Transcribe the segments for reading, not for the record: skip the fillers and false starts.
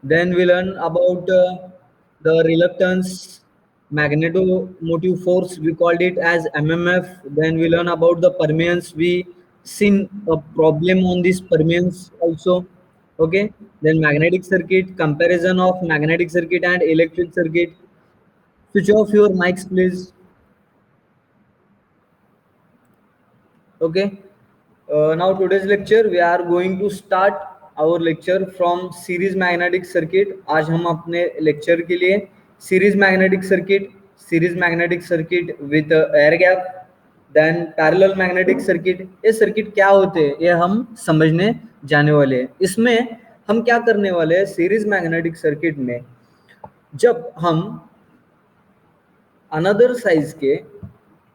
Then we learn about the reluctance, magnetomotive force. We called it as MMF. Then we learn about the permeance. We seen a problem on this permeance also. Okay. Then magnetic circuit, comparison of magnetic circuit and electric circuit. Switch off your mics, please. Okay. Now today's lecture we are going to start our lecture from series magnetic circuit. आज हम अपने lecture के लिए series magnetic circuit with air gap, then parallel magnetic circuit. ये circuit क्या होते हैं ये हम समझने जाने वाले हैं. इसमें हम क्या करने वाले हैं series magnetic circuit में जब हम अनदर साइज के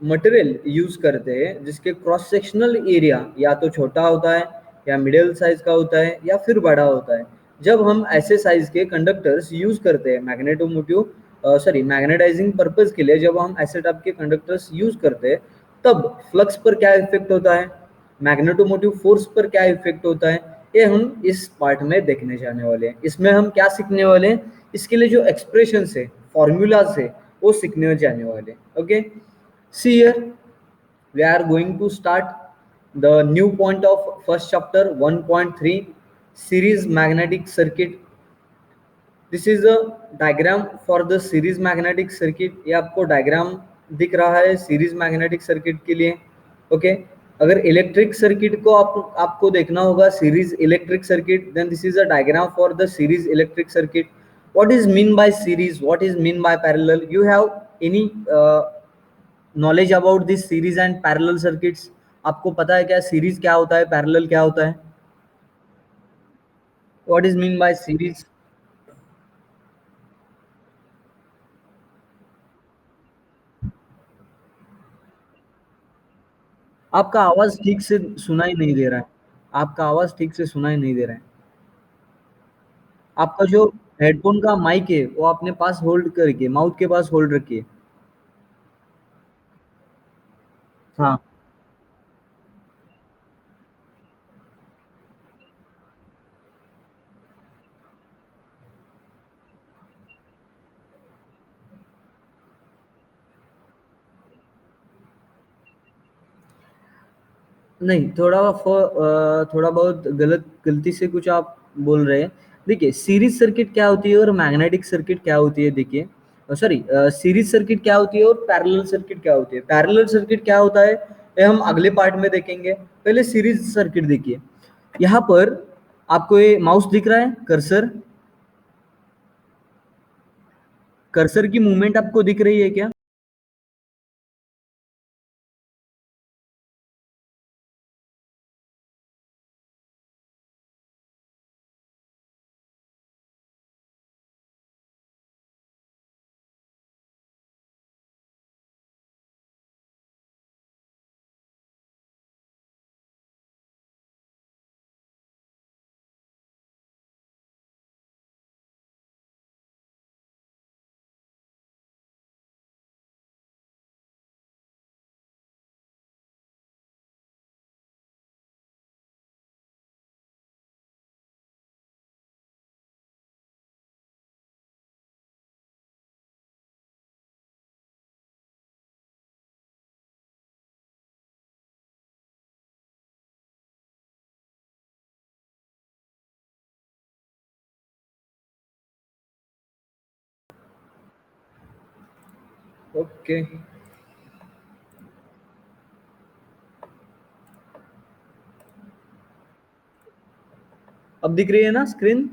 मटेरियल यूज करते हैं जिसके क्रॉस सेक्शनल एरिया या तो छोटा होता है या मिडिल साइज का होता है या फिर बड़ा होता है. जब हम ऐसे साइज के कंडक्टर्स यूज करते हैं मैग्नेटाइजिंग पर्पज के लिए, जब हम ऐसे टाइप के कंडक्टर्स यूज करते हैं तब फ्लक्स पर क्या इफेक्ट होता है, मैग्नेटोमोटिव फोर्स पर क्या इफेक्ट होता है, ये हम इस पार्ट में देखने जाने वाले हैं. इसमें हम क्या सीखने वाले हैं, इसके लिए जो एक्सप्रेशन है, फॉर्मूलाज है, वो सीखने जाने वाले. Okay, see here we are going to start the new point of first chapter 1.3 series magnetic circuit. This is a diagram for the series magnetic circuit. ये आपको डायग्राम दिख रहा है सीरीज मैग्नेटिक सर्किट के लिए. ओके, अगर electric circuit को आपको देखना होगा series electric circuit, then this is a diagram for the series electric circuit. What is mean by series, what is mean by parallel? You have any knowledge about this series and parallel circuits? आपको पता है क्या series क्या होता है, parallel क्या होता है? What is mean by series? आपका आवाज ठीक से सुनाई नहीं दे रहा है. आपका आवाज ठीक से सुनाई नहीं दे रहा है. आपका जो हेडफोन का माइक है वो अपने पास होल्ड करके माउथ के पास होल्ड रखिए. हाँ, नहीं, थोड़ा बहुत गलती से कुछ आप बोल रहे हैं. देखिए सीरीज सर्किट क्या होती है और मैग्नेटिक सर्किट क्या होती है. देखिए सॉरी, सीरीज सर्किट क्या होती है और पैरेलल सर्किट क्या होती है. पैरेलल सर्किट क्या होता है ये हम अगले पार्ट में देखेंगे. पहले सीरीज सर्किट देखिए. यहाँ पर आपको ये माउस दिख रहा है, कर्सर कर्सर की मूवमेंट आपको दिख रही है क्या? ओके, अब दिख रही है ना स्क्रीन?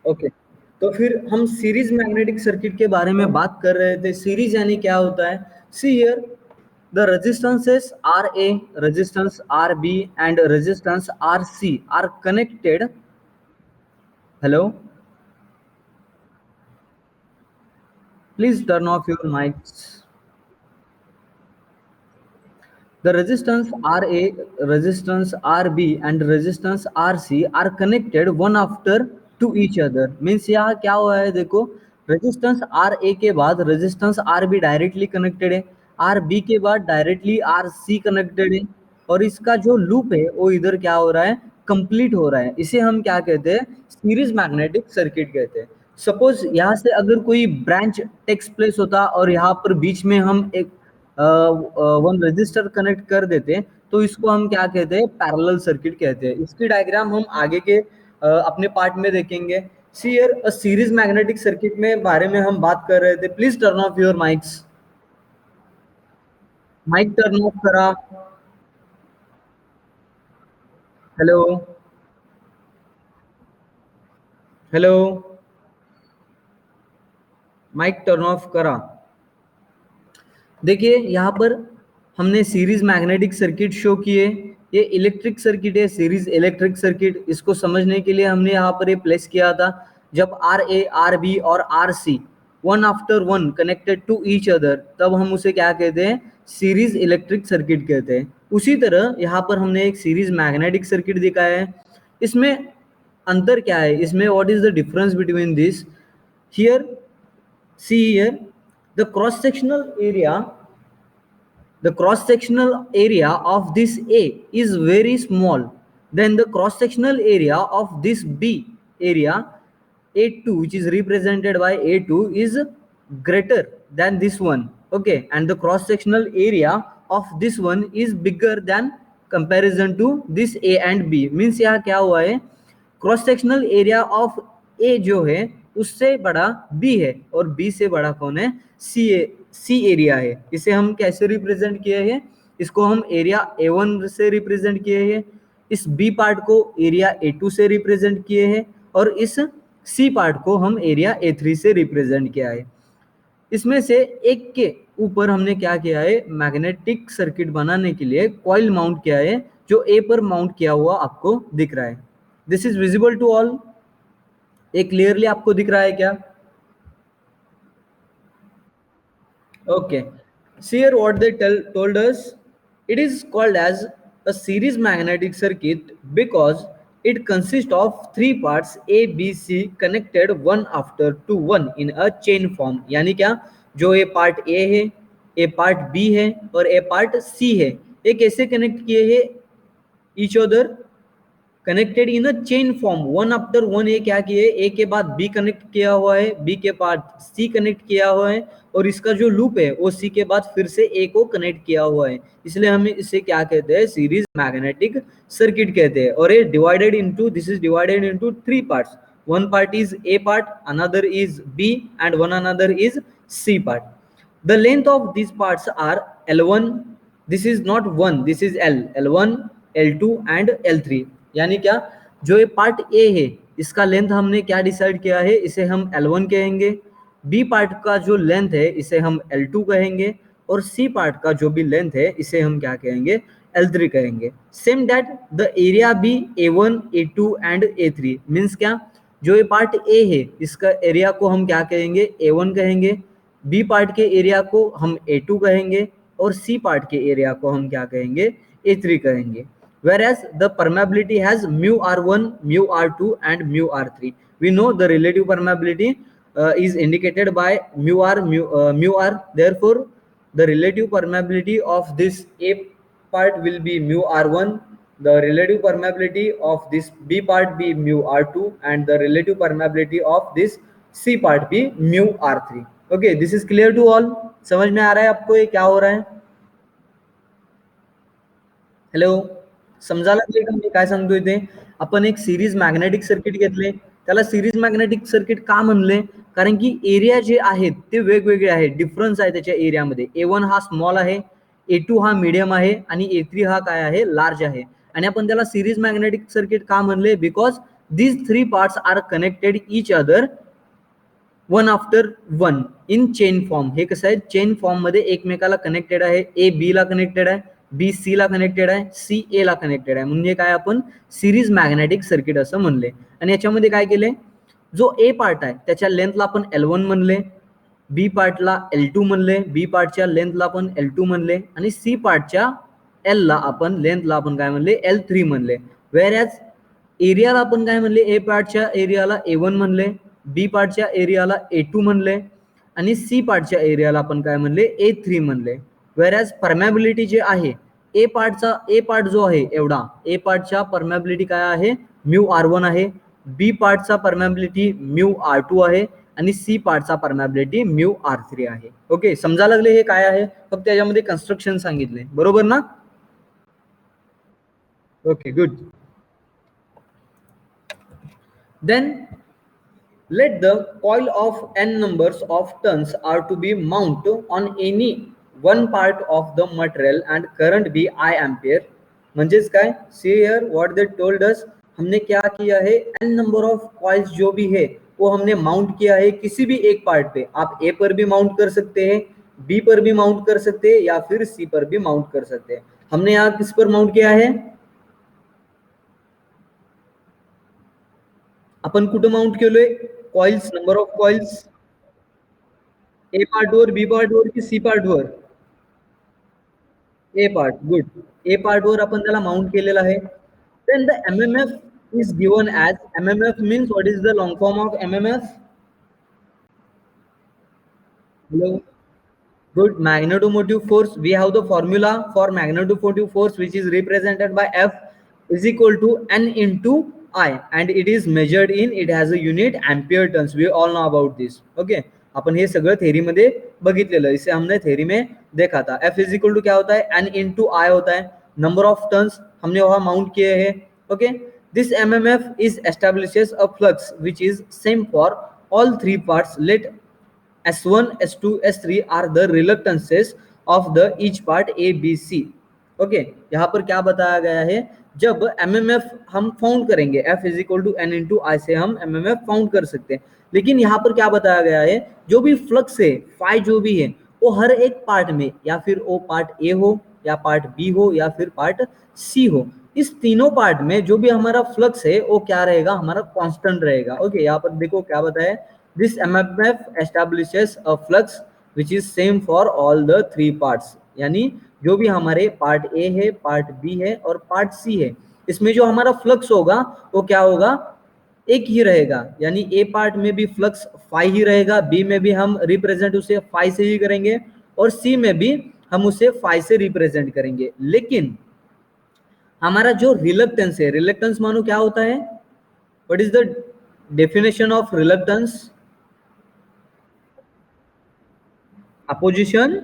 ओके, तो फिर हम सीरीज मैग्नेटिक सर्किट के बारे में बात कर रहे थे. सीरीज यानी क्या होता है? See here, the resistances R A, resistance R B and resistance R C are connected. Hello, please turn off your mics. The resistance RA, resistance RB and resistance RC are connected one after to each other. Means यहाँ क्या हुआ है देखो, resistance RA के बाद resistance RB directly connected है, RB के बाद डायरेक्टली RC कनेक्टेड है, और इसका जो लूप है वो इधर क्या हो रहा है, कंप्लीट हो रहा है, इसे हम क्या कहते हैं, सीरीज मैग्नेटिक सर्किट कहते हैं। सपोज यहाँ से अगर कोई ब्रांच टेक्स प्लेस होता और यहाँ पर बीच में हम एक वन रजिस्टर कनेक्ट कर देते, तो इसको हम क्या कहते हैं, पैरेलल सर्किट कहते हैं। इसकी डायग्राम हम आगे के अपने पार्ट में देखेंगे। See here a series magnetic circuit में बारे में हम बात कर रहे थे। Please turn off your mics, mic turn off करा। Hello hello, mic turn off करा। देखिए यहाँ पर हमने सीरीज मैग्नेटिक सर्किट शो किए। ये इलेक्ट्रिक सर्किट है, सीरीज इलेक्ट्रिक सर्किट। इसको समझने के लिए हमने यहाँ पर ये प्लेस किया था। जब आर ए, आर बी और R C one after one connected to each other, तब हम उसे क्या कहते हैं, सीरीज इलेक्ट्रिक सर्किट कहते हैं। उसी तरह यहाँ पर हमने एक सीरीज मैग्नेटिक सर्किट दिखाया है। इसमें अंतर क्या है, इसमें what is the difference between this? Here see here, the cross sectional area, the cross sectional area of this A is very small, then the cross sectional area of this B area A2, which is represented by A2, is greater than this one. Okay, and the cross sectional area of this one is bigger than comparison to this A and B. means यहाँ क्या हुआ है, cross sectional area of ए जो है उससे बड़ा B है, और बी से बड़ा कौन है, सी एरिया है। इसे हम कैसे रिप्रेजेंट किए हैं, इसको हम एरिया A1 से रिप्रेजेंट किए हैं, इस बी पार्ट को एरिया A2 से रिप्रेजेंट किए हैं, और इस सी पार्ट को हम एरिया A3 से रिप्रेजेंट किया है। इसमें से एक के ऊपर हमने क्या किया है, मैग्नेटिक सर्किट बनाने के लिए कॉइल माउंट किया है, जो ए पर माउंट किया हुआ आपको दिख रहा है। This is visible to all? ये क्लियरली आपको दिख रहा है क्या? Okay, see here what they told us. It is called as a series magnetic circuit because it consists of three parts A, B, C connected one after to one in a chain form. यानी क्या, जो ये part A है, ये part B है और ये part C है, ये कैसे कनेक्ट किए हैं, each other connected in a chain form, one after one. ये क्या किए, ए के बाद बी कनेक्ट किया हुआ है, बी के बाद सी कनेक्ट किया हुआ है, और इसका जो लूप है वो सी के बाद फिर से ए को कनेक्ट किया हुआ है। इसलिए हम इसे क्या कहते हैं, सीरीज मैग्नेटिक सर्किट कहते हैं। और ये divided into, this is divided into three parts. One part is A part, another is B and one another is C part. The length of these parts are L1, this is not 1, this is L, L1, L2 and L3। यानी क्या, जो ये part A है इसका length हमने क्या decide किया है, इसे हम L1 कहेंगे। बी पार्ट का जो लेंथ है इसे हम L2 कहेंगे, और सी पार्ट का जो भी लेंथ है इसे हम क्या कहेंगे, L3 कहेंगे। Same that the area B A1, A2 and A3 means क्या, जो ये पार्ट ए है इसका एरिया को हम क्या कहेंगे, A1 कहेंगे, बी पार्ट के एरिया को हम A2 कहेंगे, और सी पार्ट के एरिया को हम क्या कहेंगे, A3 कहेंगे। Whereas the permeability has mu R1, mu R2 and mu R3. We know the relative permeability is indicated by mu R, mu R. Therefore, the relative permeability of this A part will be mu R1, the relative permeability of this B part be mu R2, and the relative permeability of this C part be mu R3. Okay, this is clear to all? समझ में आ रहा है आपको ये क्या हो रहा है? हॅलो, समजायला लागले का मी काय सांगतोय ते? आपण एक सिरीज मॅग्नेटिक सर्किट घेतले, त्याला सिरीज मॅग्नेटिक सर्किट का म्हणले, कारण की एरिया जे आहेत ते वेगवेगळे आहेत, डिफरन्स आहे त्याच्या एरियामध्ये। A1 हा स्मॉल आहे, A2 हा मीडियम आहे आणि A3 हा काय आहे, लार्ज आहे। आणि आपण त्याला सिरीज मॅग्नेटिक सर्किट का म्हणले, because these three parts are connected each other one after one in chain form. हे कसं आहे, चेन फॉर्म मध्ये एकमेकाला कनेक्टेड आहे। ए बी ला कनेक्टेड आहे, बी सी ला कनेक्टेड आहे, सी ए ला कनेक्टेड आहे, म्हणजे काय आपण सिरीज मॅग्नेटिक सर्किट असं म्हणले। आणि याच्यामध्ये काय केले, जो ए पार्ट आहे त्याच्या लेंथला आपण L1 म्हणले, बी पार्टला L2 म्हणले, बी पार्टच्या लेंथला आपण L2 म्हणले, आणि सी पार्टच्या एल ला आपण लेंथला आपण काय म्हणले, L3 म्हणले। वेअरॅज एरियाला आपण काय म्हणले, ए पार्टच्या एरियाला A1 म्हणले, बी पार्टच्या एरियाला A2 म्हणले, आणि सी पार्टच्या एरियाला आपण काय म्हणले, A3 म्हणले। वेअरॅज परमॅबिलिटी जे आहे ए पार्ट जो आहे एवढा, ए पार्टच्या परमेबिलिटी काय आहे, म्यू R1 आहे. बी पार्टचा परमेबिलिटी म्यू R2 आहे आणि सी पार्टचा परमेबिलिटी म्यू R3 आहे. ओके, समजा लागले हे काय आहे, फक्त त्याच्यामध्ये कन्स्ट्रक्शन सांगितले, बरोबर ना? Okay, good. Then let the coil of n numbers of turns are to be mounted on any one part of the material and current be I ampere. म्हणजेच काय, see here what they told us, हमने क्या किया है, n number of coils जो भी है वो हमने माउंट किया है किसी भी एक पार्ट पे. आप ए पर भी माउंट कर सकते हैं, बी पर भी माउंट कर सकते हैं या फिर सी पर भी माउंट कर सकते हैं. हमने यहाँ किस पर माउंट किया है, आपण कुठं माउंट केलोय, coils, number of coils A part वर, बी पार्ट वर की सी पार्ट वर, A part, good. A part वर आपण त्याला माउंट केलेला आहे. Then the MMF is given as, MMF means what is the long form of MMF? Hello. Good. Magnetomotive force. We have the formula for magnetomotive force, which is represented by F is equal to N into I, and it is measured in, it has a unit ampere turns. We all know about this. Okay. अपन हे सगळं theory मध्ये बघितलेलं, इसे हमने theory में देखा था. F is equal to क्या होता है, N into I होता है. नंबर ऑफ टर्न्स हमने वहां माउंट किए हैं. Okay, this MMF is establishes a flux which is same for all three parts. Let S1, S2, S3 are the reluctances of the each part A, B, C. Okay, यहाँ पर क्या बताया गया है, जब MMF हम फाउंड करेंगे, F is equal to N into I से हम MMF फाउंड कर सकते हैं. लेकिन यहाँ पर क्या बताया गया है, जो भी फ्लक्स है, फाई जो भी है, वो हर एक पार्ट में, या फिर वो पार्ट ए हो या पार्ट बी हो या फिर पार्ट सी हो, इस तीनों पार्ट में जो भी हमारा फ्लक्स है वो क्या रहेगा, हमारा कांस्टेंट रहेगा. ओके, यहाँ पर देखो क्या बताया, this MMF establishes a flux which is same for all the three parts. यानी जो भी हमारे पार्ट ए है, पार्ट बी है और पार्ट सी है, इसमें जो हमारा फ्लक्स होगा वो क्या होगा, एक ही रहेगा. यानी ए पार्ट में भी फ्लक्स फाई ही रहेगा, बी में भी हम रिप्रेजेंट उसे फाई से ही करेंगे और सी में भी हम उसे फाई से रिप्रेजेंट करेंगे. लेकिन हमारा जो रिलक्टेंस है, रिलक्टेंस मानो क्या होता है, what is the definition of reluctance? Opposition,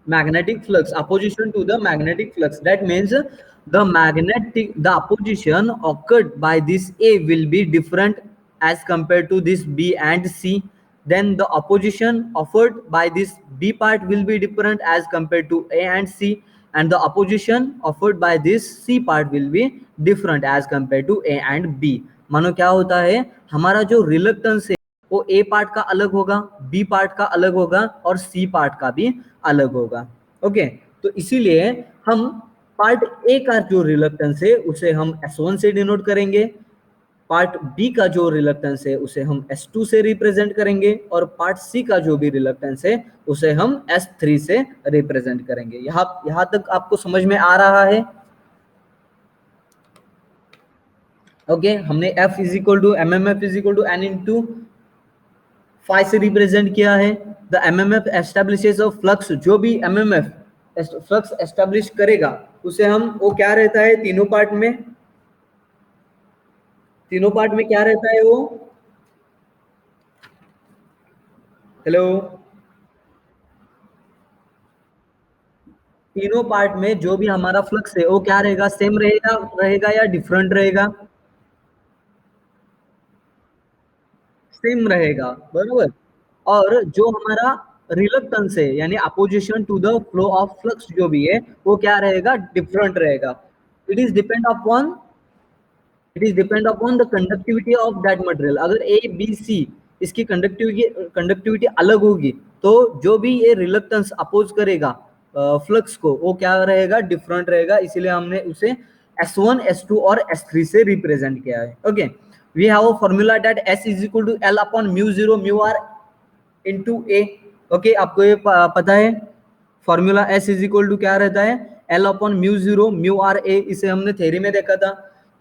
magnetic flux, opposition to the magnetic flux. That means the opposition occurred by this A will be different as compared to this B and C. Then the opposition offered by this B part will be different as compared to A and C, and the opposition offered by this C part will be different as compared to A and B. मानो क्या होता है, हमारा जो reluctance है वो ए part का अलग होगा, बी पार्ट का अलग होगा और सी पार्ट का भी अलग होगा. ओके, तो इसीलिए हम पार्ट ए का जो रिलक्टेंस है उसे हम S1 से डिनोट करेंगे, पार्ट बी का जो रिलक्टेंस है उसे हम S2 से रिप्रेजेंट करेंगे और पार्ट सी का जो भी रिलक्टेंस है उसे हम S3 से रिप्रेजेंट करेंगे. यहां तक आपको समझ में आ रहा है? ओके, हमने F is equal to MMF is equal to N into phi से रिप्रेजेंट किया है. The MMF establishes a flux, जो भी एमएमएफ फ्लक्स एस्टेब्लिश करेगा उसे हम, वो क्या रहता है, तीनों पार्ट में, तीनों पार्ट में क्या रहता है वो, हेलो, तीनों पार्ट में जो भी हमारा फ्लक्स है वो क्या रहेगा, सेम रहेगा रहेगा या डिफरेंट रहेगा? सेम रहेगा, बरोबर. और जो हमारा रिलक्टेंस है यानी opposition to the flow of flux जो भी है वो क्या रहेगा, डिफरेंट रहेगा. It is depend upon, it is depend upon the conductivity of that material. अगर ए बी सी इसकी कंडक्टिविटी अलग होगी तो जो भी ये रिलक्टेंस अपोज करेगा फ्लक्स को वो क्या रहेगा, डिफरेंट रहेगा. इसीलिए हमने उसे S1, S2 और S3 से रिप्रेजेंट किया है. Okay, we have a formula that S is equal to L upon mu 0 mu R into A. Okay, आपको ये पता है formula S is equal to क्या रहता है, L upon mu 0 mu R A. इसे हमने थ्योरी में देखा था.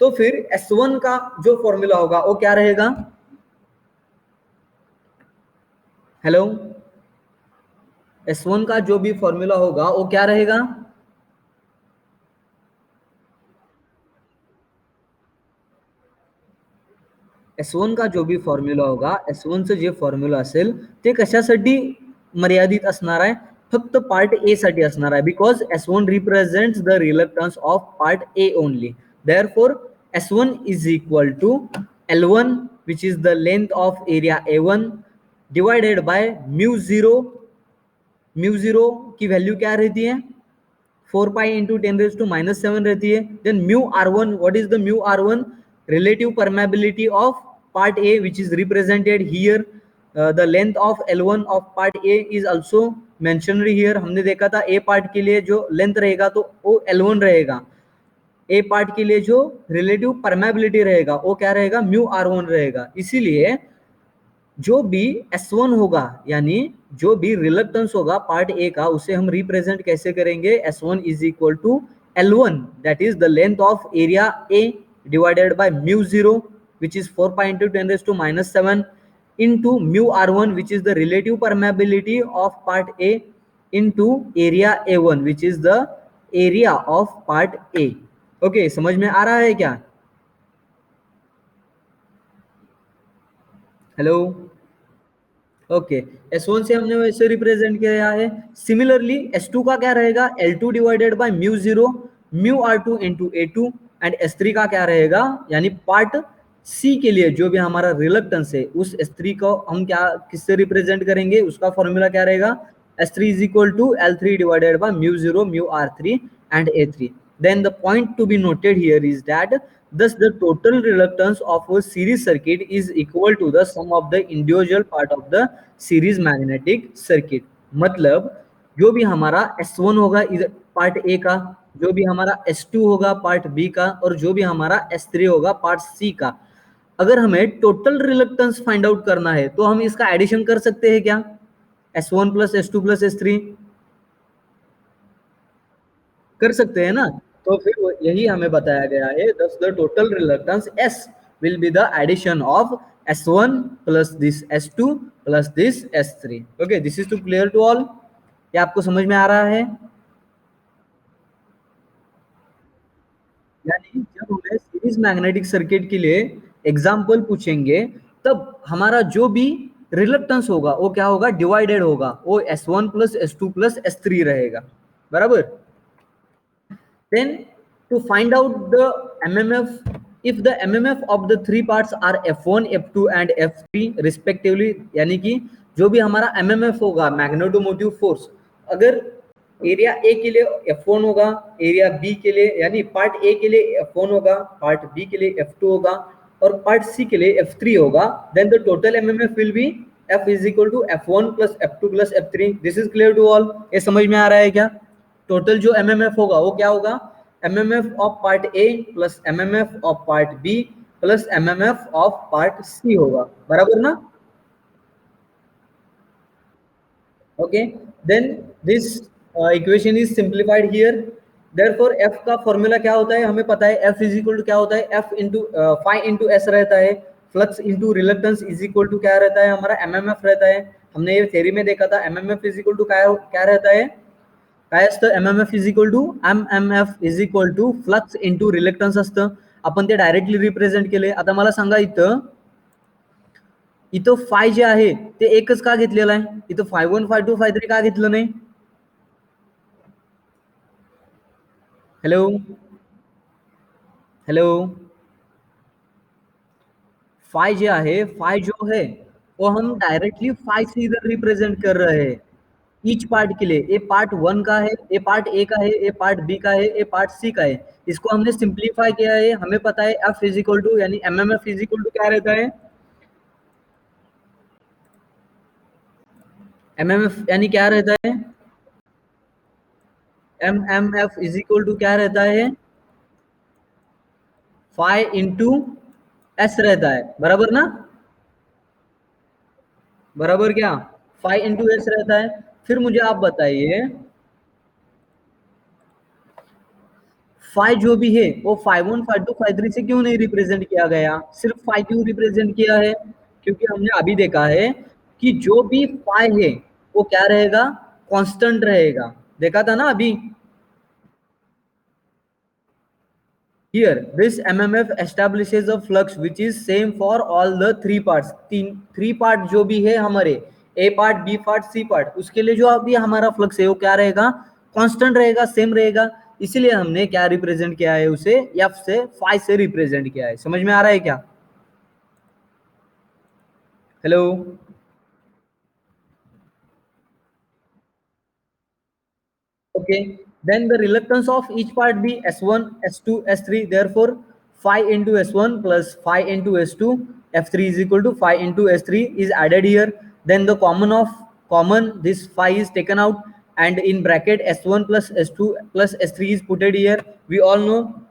तो फिर S1 का जो फॉर्मूला होगा वो क्या रहेगा, हेलो, S1 का जो भी फॉर्मूला होगा वो क्या रहेगा? S1 का जो भी फॉर्म्युला होगा, S1 चं जे फॉर्म्युला असेल ते कशासाठी मर्यादित असणार आहे? फक्त पार्ट ए साठी असणार आहे, because S1 represents the reluctance of part A only. Therefore S1 is equal to L1 which is the length of area A1 divided by mu0 की वैल्यू क्या रहती है? 4 pi into 10 raised to minus 7 रहती है. Then mu R1, what is the mu R1? Relative permeability of part A which is represented here. The length of L1 of part A is also mentioned here. हमने देखा था A part के लिए जो length रहेगा तो वो L1 रहेगा. A पार्ट के लिए जो रिलेटिव परमेबिलिटी रहेगा वो क्या रहेगा? म्यू R1 रहेगा. इसीलिए जो भी S1 होगा यानी जो भी रिलक्टेंस होगा पार्ट ए का उसे हम रिप्रेजेंट कैसे करेंगे? S1 is equal to L1 that is the length of area A divided by mu 0 which is 4 pi into 10 raise to minus 7 into mu R1 which is the relative permeability of part A into area A1 which is the area of part A. Okay, समझ में आ रहा है क्या? Hello. Okay, S1 से हमने वैसे represent किया है. सिमिलरली S2 का क्या रहेगा? L2 divided by mu 0 mu R2 into A2 and S3 का क्या रहेगा? यानी पार्ट सी के लिए जो भी हमारा रिलक्टेंस है उस S3 को हम क्या किससे रिप्रेजेंट करेंगे? उसका फॉर्मूला क्या रहेगा? S3 is equal to L3 divided by mu 0 mu R3 and A3. Then the point to be noted here is that thus the total reluctance of a series circuit is equal to the sum of the individual part of the series magnetic circuit. मतलब जो भी हमारा S1 होगा इधर part A का, जो भी हमारा S2 होगा पार्ट बी का और जो भी हमारा S3 होगा पार्ट सी का, अगर हमें टोटल रिलक्टेंस फाइंड आउट करना है तो हम इसका एडिशन कर सकते हैं क्या? S1 plus S2 plus S3 कर सकते हैं ना. तो फिर यही हमें बताया गया है. Thus the total reluctance S will be the addition of S1 plus this S2 plus this S3. Okay, this is too clear to all. क्या आपको समझ में आ रहा है? यानी जब हमें सीरीज मैग्नेटिक सर्किट के लिए एग्जाम्पल पूछेंगे तब हमारा जो भी रिलक्टेंस होगा वो क्या होगा? डिवाइडेड होगा. वो S1 plus S2 plus S3 रहेगा. बराबर. Then to find out the MMF, if the MMF of the three parts are F1, F2 and F3 respectively, यानी कि जो भी हमारा MMF होगा मैग्नेटोमोटिव फोर्स, अगर एरिया ए के लिए F1 होगा, एरिया बी के लिए यानी पार्ट ए के लिए F1 होगा, पार्ट बी के लिए F2 होगा और पार्ट सी के लिए F3 होगा, then the total MMF will be F is equal to F1 plus F2 plus F3. This is clear to all. ये समझ में आ रहा है क्या? टोटल जो MMF होगा वो क्या होगा? MMF of part A plus MMF of part B plus MMF of part C होगा. बराबर ना? Okay, then this equation is simplified here. Therefore F का फॉर्मूला क्या होता है? हमें पता है F इज इक्वल टू क्या होता है? F into phi into S रहता है. Flux into reluctance is equal to क्या रहता है? हमारा MMF रहता है. हमने ये थ्योरी में देखा था. MMF इज इक्वल टू क्या रहता है? काय असतं? MMF is equal to flux into reluctance असतं. आपण ते डायरेक्टली रिप्रेझेंट केले. आता मला सांगा इथं फाय जे आहे ते एकच का घेतलेलं आहे? इथं फाय 1 फाय 2 फाय 3 का घेतलं नाही? Hello hello. फाय जे आहे, फाय जो है वो हम डायरेक्टली फाय से इधर रिप्रेजेंट कर रहे हैं ईच पार्ट के लिए. ए पार्ट 1 का है, ए पार्ट ए का है, ए पार्ट बी का है, ए पार्ट सी का है. इसको हमने सिंप्लीफाई किया है. हमें पता है F इज इक्वल टू यानी MMF इज इक्वल टू क्या रहता है? MMF यानी क्या रहता है? MMF इज इक्वल टू क्या रहता है? फाई इंटू एस रहता है. बराबर ना? बराबर क्या? फाई इंटू एस रहता है. फिर मुझे आप बताइए फाई जो भी है वो फाई 1 फाई 2 फाई 3 से क्यों नहीं रिप्रेजेंट किया गया? सिर्फ फाई क्यों रिप्रेजेंट किया है? क्योंकि हमने अभी देखा है कि जो भी फाई है वो क्या रहेगा? कांस्टेंट रहेगा, देखा था ना अभी। Here, this MMF establishes a flux which is same for all the three parts. Three part जो भी है हमारे, A part, B part, C part, उसके लिए जो अभी हमारा फ्लक्स है वो क्या रहेगा, कांस्टेंट रहेगा, सेम रहेगा। इसीलिए हमने क्या रिप्रेजेंट किया है उसे, एफ से, फाई से रिप्रेजेंट किया है। समझ में आ रहा है क्या? Hello. Okay, then the reluctance of each part be S1, S2, S3. Therefore, phi into S1 plus phi into S2, F3 is equal to phi into S3 is added here. Then the common this phi is taken out, and in bracket S1 plus S2 plus S3 is put here. We all know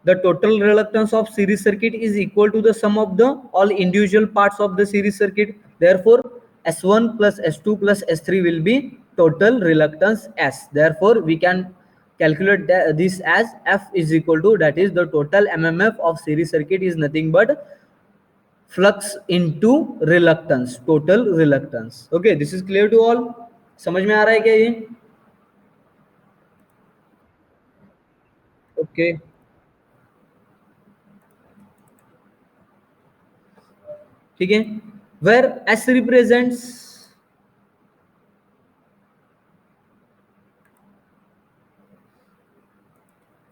the total reluctance of series circuit is equal to the sum of the all individual parts of the series circuit. Therefore, S1 plus S2 plus S3 will be total reluctance S. Therefore, we can calculate this as F is equal to, that is the total MMF of series circuit is nothing but flux into reluctance, total reluctance. Okay, this is clear to all. समझ में आ रहा है क्या ये? Okay. ठीक है, where S represents,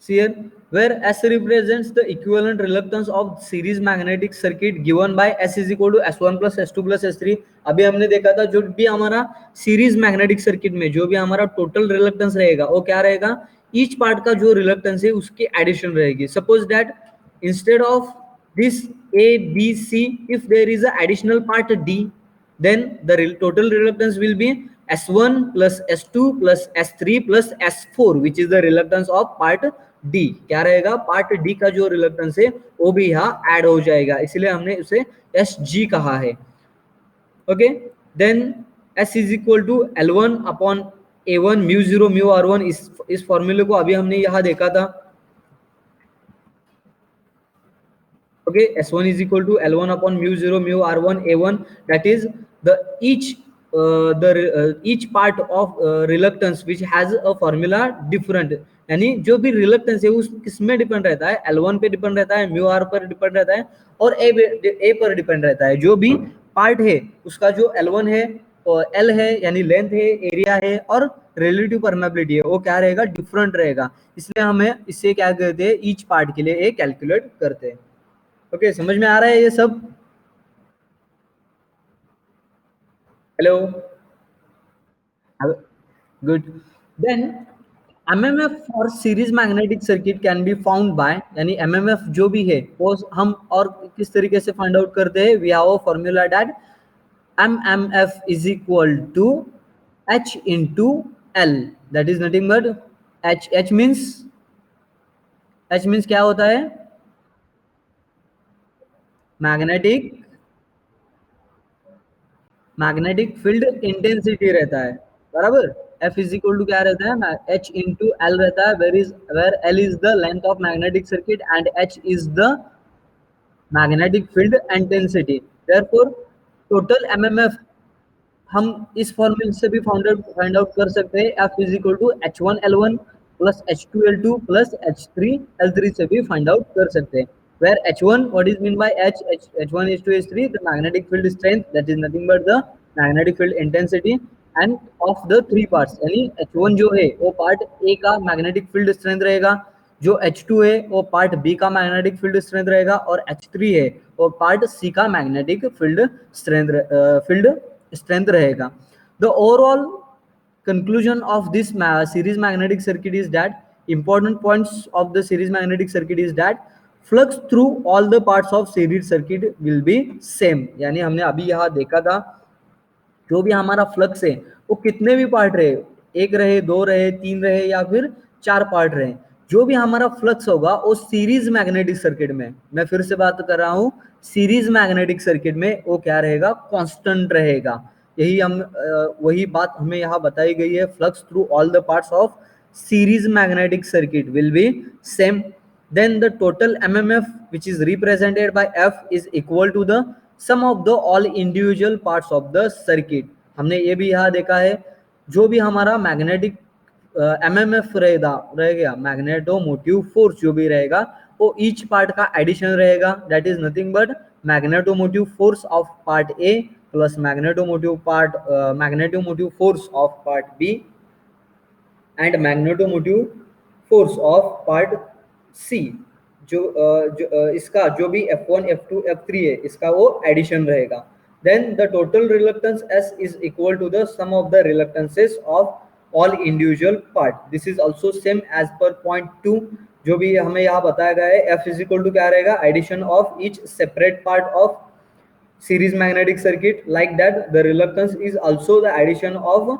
here, where S represents the equivalent reluctance of series magnetic circuit given by S is equal to S1 plus S2 plus S3। अभी हमने देखा था जो भी हमारा सीरीज मैग्नेटिक सर्किट में जो भी हमारा टोटल रिलक्टेंस रहेगा वो क्या रहेगा, ईच पार्ट का जो रिलक्टेंस है उसकी एडिशन रहेगी। Suppose that instead of this A, B, C, if there is a additional part D, then the total reluctance will be S1 plus S2 plus S3 plus S4, which is the reluctance of part D। क्या रहेगा, part D का जो reluctance है वो भी यहाँ add हो जाएगा, इसलिए हमने उसे SG कहा है। Okay, then S is equal to L1 upon A1 mu 0 mu R1। इस फॉर्मूले को अभी हमने यहाँ देखा था। Okay, S1 is equal to L1 upon mu 0 mu R1 A1, that is the each part of reluctance which has a formula different, यानी जो भी reluctance है उस किसमें डिपेंड रहता है, L1 पे डिपेंड रहता है, म्यू R पर डिपेंड रहता है, और A पर डिपेंड रहता है। जो भी पार्ट है उसका जो L1 है, L है यानी लेंथ है, एरिया है, और रिलेटिव परमेबिलिटी है, वो क्या रहेगा, डिफरेंट रहेगा। इसलिए हमें इससे क्या करते हैं, ईच पार्ट के लिए एक कैलकुलेट करते हैं। ओके, समझ में आ रहा है ये सब? Hello, good. Then MMF for series magnetic circuit can be found by, यानी एमएमएफ जो भी है वो हम और किस तरीके से फाइंड आउट करते हैं, we have a formula that MMF is equal to H into L, that is nothing but H means क्या होता है, मैग्नेटिक मैग्नेटिक फील्ड इंटेंसिटी रहता है, बराबर। एफ इज इक्वल टू क्या रहता है, एच इंटू एल रहता है, where L is the length of magnetic circuit and H is the magnetic field intensity. Therefore total MMF हम इस फॉर्मूले से भी फाइंड आउट कर सकते हैं, F is equal to H1L1 plus H2L2 plus H3L3 से भी फाइंड आउट कर सकते हैं। Where H1, what is mean by H1 is to H3, the magnetic field strength, that is nothing but the magnetic field intensity and of the three parts, यानी H1 जो है वो part A का magnetic field strength रहेगा, जो H2 है वो part B का मैग्नेटिक फील्ड स्ट्रेंथ रहेगा, और H3 है वो पार्ट C का मैग्नेटिक फील्ड स्ट्रेंथ रहेगा। The overall conclusion of this series magnetic circuit is that important points of the series magnetic circuit is that flux through all the parts of series circuit will be same। यानी हमने अभी यहाँ देखा था जो भी हमारा फ्लक्स है वो कितने भी पार्ट रहे, एक रहे, दो रहे, तीन रहे, या फिर चार पार्ट रहे, जो भी हमारा फ्लक्स होगा वो सीरीज मैग्नेटिक सर्किट में, मैं फिर से बात कर रहा हूँ, सीरीज मैग्नेटिक सर्किट में वो क्या रहेगा, कांस्टेंट रहेगा। यही वही बात हमें यहाँ बताई गई है, flux through all the parts of series magnetic circuit will be same। Then the total mmf which is represented by F is equal to the sum of the all individual parts of the circuit। हमने ये भी यहाँ देखा है, जो भी हमारा magnetic MMF रहेगा मैग्नेटोमोटिव फोर्स जो भी रहेगा वो ईच पार्ट का एडिशन रहेगा, that is nothing but magnetomotive force of part A plus magnetomotive force of part B and magnetomotive force of part C. इसका जो भी F1 F2 F3 है इसका वो एडिशन रहेगा। Then the total reluctance S is equal to the sum of the reluctances of all individual part. This is also same as per point 2 जो भी हमें यहाँ बताया गया है। F इज इक्वल टू क्या रहेगा, addition of each separate part of series magnetic circuit, like that the reluctance is also the addition of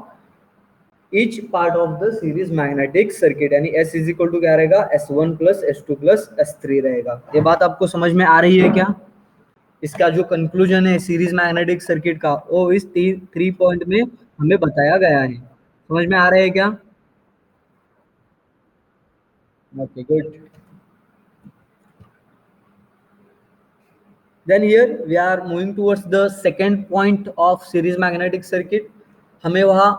each part of the series magnetic circuit, यानी S इज इक्वल टू क्या रहेगा, S1 plus S2 plus S3 रहेगा। ये बात आपको समझ में आ रही है क्या? इसका जो कंक्लूजन है सीरीज मैग्नेटिक सर्किट का वो इस 3 पॉइंट में हमें बताया गया है। समझ में आ रहा है क्या? Okay good. Then here we are moving towards the second point of series magnetic circuit। हमें वहाँ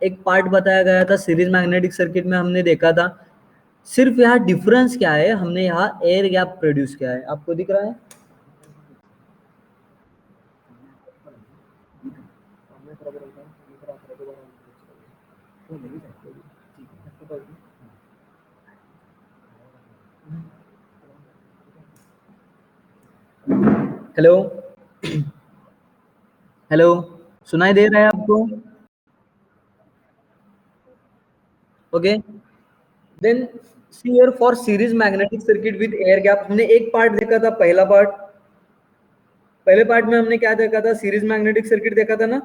एक पार्ट बताया गया था सीरीज मैग्नेटिक सर्किट में, हमने देखा था सिर्फ यहाँ डिफरेंस क्या है, हमने यहाँ एयर गैप प्रोड्यूस किया है। आपको दिख रहा है? हेलो हेलो, सुनाई दे रहा है आपको? Okay then see here for series magnetic circuit with air gap, हमने एक पार्ट देखा था, पहले पार्ट में हमने क्या देखा था, सीरीज मैग्नेटिक सर्किट देखा था ना।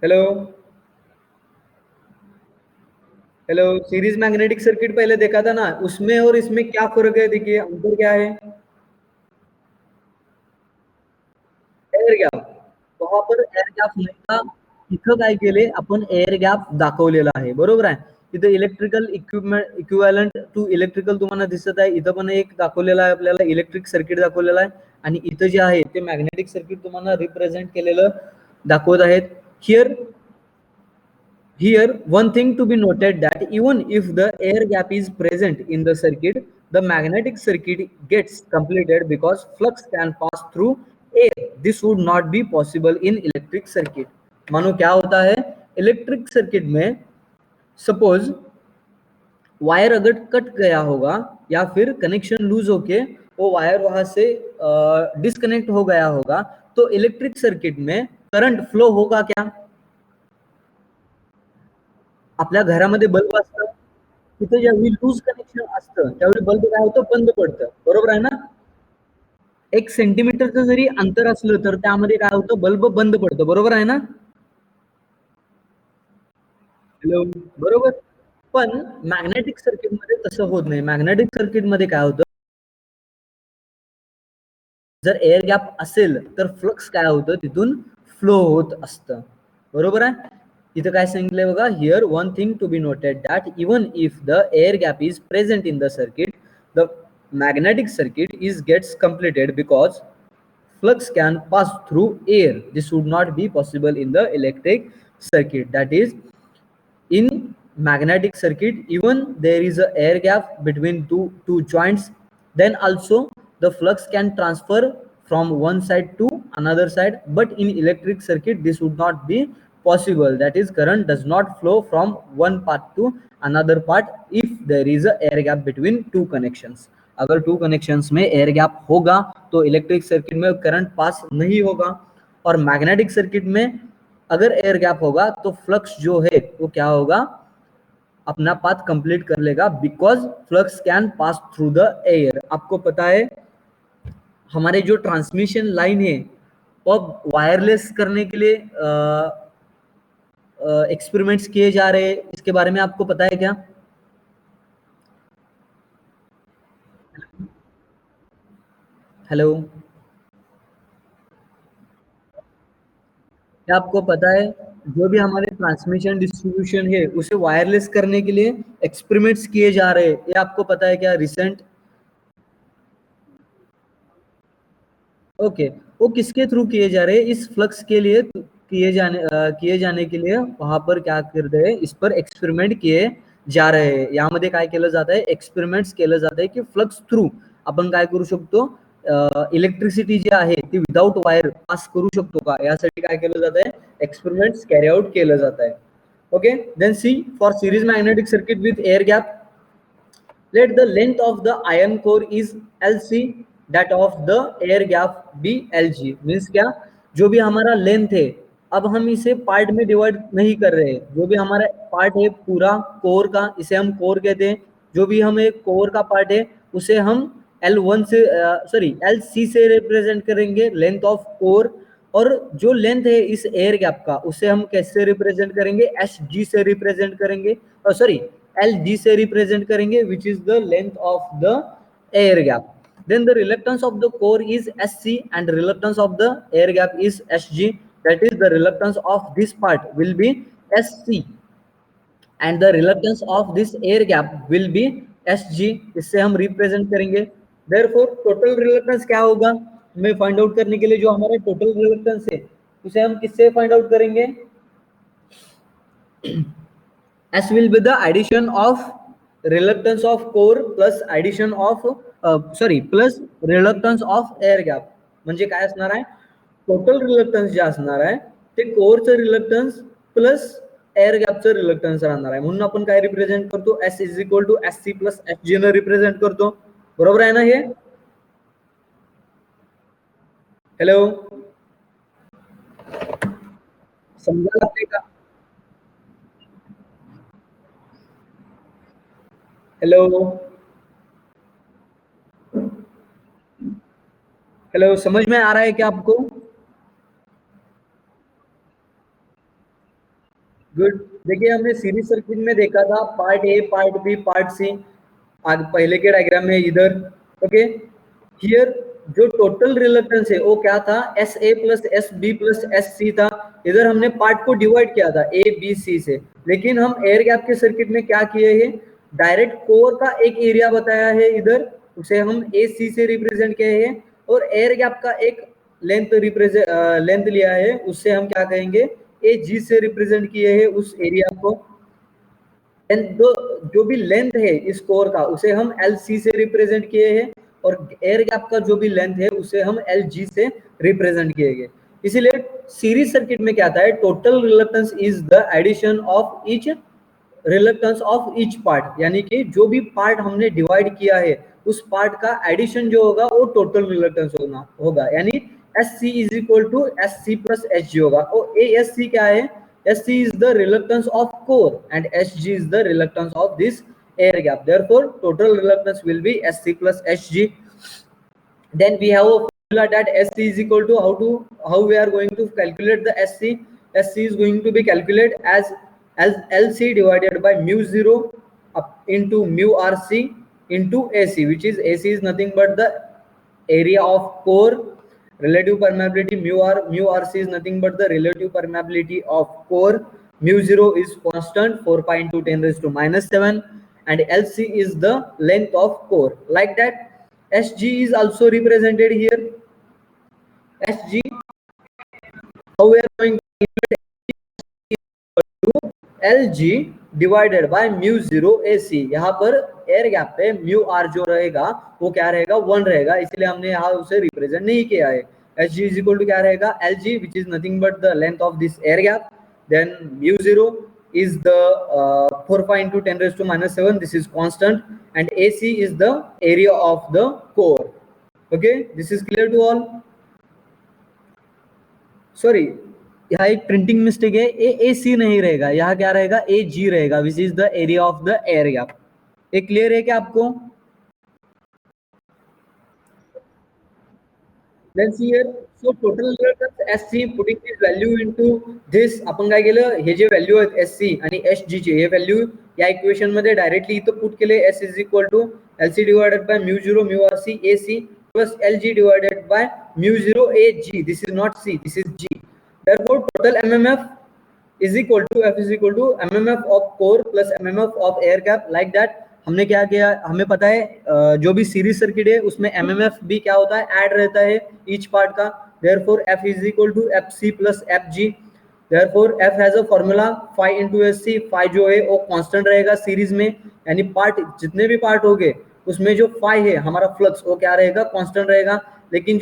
Hello hello, series magnetic circuit पहले देखा था ना, उसमें और इसमें क्या फर्क है, देखिए अंतर क्या है। एअर गॅप, वहां पर एअर गॅप नाही का, इथं काय केले आपण एअर गॅप दाखवलेला आहे, बरोबर आहे। इथं इलेक्ट्रिकल इक्विव्हॅलंट टू इलेक्ट्रिकल तुम्हाला दिसत आहे, इथं पण एक दाखवलेला आहे आपल्याला इलेक्ट्रिक सर्किट दाखवलेला आहे, आणि इथं जे आहे ते मॅग्नेटिक सर्किट तुम्हाला रिप्रेझेंट केलेलं दाखवत आहेत। Here, one thing to be noted that even if the air gap is present in the circuit, the magnetic circuit gets completed because flux can pass through air. This would not be possible in electric circuit. मानो क्या होता है electric circuit में, suppose wire अगर cut गया होगा या फिर कनेक्शन लूज होके वो वायर वहां से डिस्कनेक्ट हो गया होगा, तो इलेक्ट्रिक सर्किट में करंट फ्लो होगा क्या? आपल्या घरामध्ये बल्ब असतं, तिथे ज्यावेळी लूज कनेक्शन असतं त्यावेळी बल्ब काय होतं, बंद पडतं, बरोबर आहे ना। 1 सेंटीमीटरचं जरी अंतर असलं तर त्यामध्ये काय होतं, बल्ब बंद पडतं, बरोबर आहे ना। हॅलो, बरोबर। पण मॅग्नेटिक सर्किट मध्ये तसं होत नाही। मॅग्नेटिक सर्किट मध्ये काय होतं, जर एअर गॅप असेल तर फ्लक्स काय होतं, तिथून फ्लो होत असतं, बरोबर आहे। इथं काय सांगितलंय बघा, here one thing to be noted that even if the air gap is present in the circuit, the magnetic circuit is gets completed because flux can pass through air. This would not be possible in the electric circuit. That is, in magnetic circuit even there is a air gap between two joints, then also the flux can transfer from one side to another side, but in electric circuit this would not be possible, that is current does not flow from one part to another part if there is a air gap between two connections। अगर to connections में air gap होगा तो electric circuit में current pass नहीं होगा, और magnetic circuit में अगर एयर गैप होगा तो फ्लक्स जो है वो क्या होगा, अपना पाथ कंप्लीट कर लेगा, because flux can pass through the air. आपको पता है हमारे जो ट्रांसमिशन लाइन है वो वायरलेस करने के लिए एक्सपेरिमेंट्स किए जा रहे हैं, इसके बारे में आपको पता है क्या? हेलो, क्या आपको पता है जो भी हमारे ट्रांसमिशन डिस्ट्रीब्यूशन है उसे वायरलेस करने के लिए एक्सपेरिमेंट्स किए जा रहे हैं, ये आपको पता है क्या? रिसेंट, ओके वो किसके थ्रू किए जा रहे हैं, इस फ्लक्स के लिए किए जाने के लिए वहां पर क्या करते हैं, इस पर एक्सपेरिमेंट किए जा रहे हैं. यामध्ये काय केलं जात आहे, एक्सपेरिमेंट्स केलं जात आहे की फ्लक्स थ्रू आपण काय करू शकतो, इलेक्ट्रिसिटी जी आहे ती विदाउट वायर पास करू शकतो का, यासाठी काय केलं जात आहे, एक्सपेरिमेंट्स कॅरी आउट केलं जात आहे. Okay, then see for series magnetic circuit with air gap, let the length of the iron core is Lc, that of the air gap be Lg. Means क्या, जो भी हमारा लेंथ है, अब हम इसे पार्ट में डिवाइड नहीं कर रहे हैं, जो भी हमारा पार्ट है पूरा कोर का, इसे हम कोर कहते हैं. जो भी हमें कोर का पार्ट है उसे हम L1 से Lc से रिप्रेजेंट करेंगे, लेंथ ऑफ कोर. और जो लेंथ है इस एयर गैप का, उसे हम कैसे रिप्रेजेंट करेंगे, Hg से रिप्रेजेंट करेंगे, Lg से रिप्रेजेंट करेंगे, which is the length of the air gap. Then the reluctance of the core is Sc and reluctance of the air gap is Hg. That is, the reluctance of this part will be Sc and the reluctance of this air gap will be Sg. इससे हम represent करेंगे. Therefore total reluctance क्या होगा, हमें find out करने के लिए जो हमारा टोटल रिलक्टेंस है उसे हम किससे फाइंड आउट करेंगे, S will be the addition of reluctance of core plus addition of plus reluctance of air gap. म्हणजे काय असणार आहे, टोटल रिलक्टन्स जे असणार आहे ते कोरचं रिलक्टन्स प्लस एअर गॅपचं रिलक्टन्स राहणार आहे. म्हणून आपण काय रिप्रेझेंट करतो, S is equal to SC plus SG न रिप्रेझेंट करतो. बरोबर आहे ना हे. हॅलो, समजा लागते का? हेलो हेलो, समझ में आ रहा है क्या आपको? गुड. देखिए हमने सीरीज सर्किट में देखा था part A, part B, part C, आज पहले के डायग्राम में इधर. ओके, हियर जो टोटल रिलक्टेंस है वो क्या था, S A plus S B plus S C था. इधर हमने पार्ट को डिवाइड किया था ए बी सी से, लेकिन हम एयर गैप के सर्किट में क्या किए हैं, डायरेक्ट कोर का एक एरिया बताया है इधर, उसे हम ए सी से रिप्रेजेंट किए हैं, और एयर गैप का एक लेंथ लिया है, उससे हम क्या कहेंगे, ए जी से रिप्रेजेंट किए हैं उस एरिया को. जो भी लेंथ है इस कोर का उसे हम एल सी से रिप्रेजेंट किए हैं, और एयर गैप का जो भी लेंथ है उसे हम एल जी से रिप्रेजेंट किए गए. इसीलिए सीरीज सर्किट में क्या आता है, total reluctance is the addition of each reluctance of each part, यानी कि जो भी पार्ट हमने डिवाइड किया है उस पार्ट का एडिशन जो होगा वो टोटल रिलक्टेंस होगा, यानी S C is equal to S C plus H G होगा. और ए एस सी क्या है, Sc is the reluctance of core and Hg is the reluctance of this air gap. Therefore, total reluctance will be Sc plus Hg. Then we have a formula that Sc is equal to how we are going to calculate the Sc. Sc is going to be calculated as Lc divided by mu 0 up into mu Rc into Ac, which is Ac is nothing but the area of core. Relative permeability mu Rc is nothing but the relative permeability of core. Mu 0 is constant 4 pi into 10 raised to minus 7, and Lc is the length of core. Like that, Hg is also represented here. Hg, how we are going to Lg divided by mu 0 AC. यहाँ पर air gap पे mu R जो रहेगा वो क्या रहेगा, 1 रहेगा, इसलिए हमने यहाँ उसे रिप्रेजेंट नहीं किया है. Hg इज इक्वल टू क्या रहेगा, Lg which is nothing but the length of this air gap. Then mu 0 is the 4 pi into 10 raised to minus 7, this is constant, and AC is the area of the core. Okay, this is clear to all. Sorry, यहाँ एक printing mistake है, ए सी नहीं रहेगा, यहाँ क्या रहेगा, ए जी रहेगा, which is the area of the air gap. ये क्लियर है क्या आपको? Then see here, so total reluctance SC, putting this value into this, आपण काय केलं, हे जे व्हॅल्यू आहेत SC आणि HG चे हे व्हॅल्यू या इक्वेशन मध्ये डायरेक्टली इथं पुट केले. S is equal to LC divided by mu 0 mu RC AC plus LG divided by mu 0 AG. This is not C, this is G. Therefore total MMF is equal to F is equal to MMF of core plus MMF of air gap. Like that हमने क्या किया, हमें पता है जो भी series circuit है उसमें MMF भी क्या होता है, ऐड रहता है ईच पार्ट का. Therefore F is equal to FC plus FG. Therefore F has a formula phi into S C, phi जो है वो कांस्टेंट रहेगा सीरीज में, यानी पार्ट जितने भी पार्ट हो गए उसमें जो फाई है हमारा फ्लक्स वो क्या रहेगा, कांस्टेंट रहेगा। लेकिन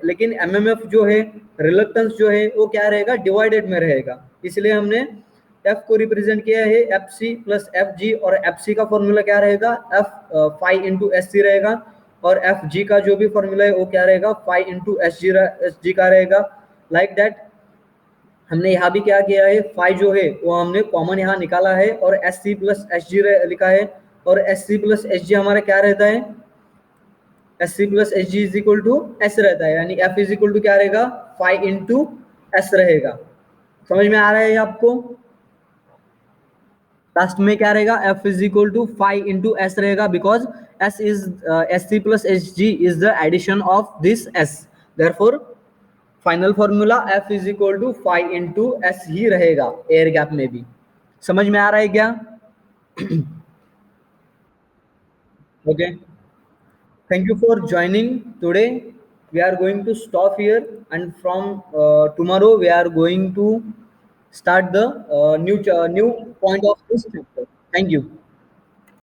लेकिन एमएमएफ जो है, रिलक्टेंस जो है वो क्या रहेगा, डिवाइडेड में रहेगा। इसलिए हमने एफ को रिप्रेजेंट किया है F C plus F G, और एफ सी का फॉर्मूला क्या रहेगा, F phi into S C रहेगा, और एफ जी का जो भी फॉर्मूला है वो क्या रहेगा, फाई इंटू एस जी का रहेगा। लाइक दैट हमने यहाँ भी क्या किया है, फाई जो है वो हमने कॉमन यहाँ निकाला है, और S C plus S G लिखा है, और S C plus S G हमारा क्या रहता है, S C plus S G is equal to S रहता है, यानी एफ इज इक्वल टू क्या रहेगा, फाई इंटू एस रहेगा। समझ में आ रहा है ये आपको? लास्ट में क्या रहेगा, F is equal to phi into S रहेगा, because S is S C plus S G is the addition of this S. Therefore final formula F is equal to phi into S ही रहेगा air gap में भी। समझ में आ रहा है क्या? Okay, thank you for joining today. We are going to stop here, and from tomorrow we are going to start the new point of this chapter. Thank you.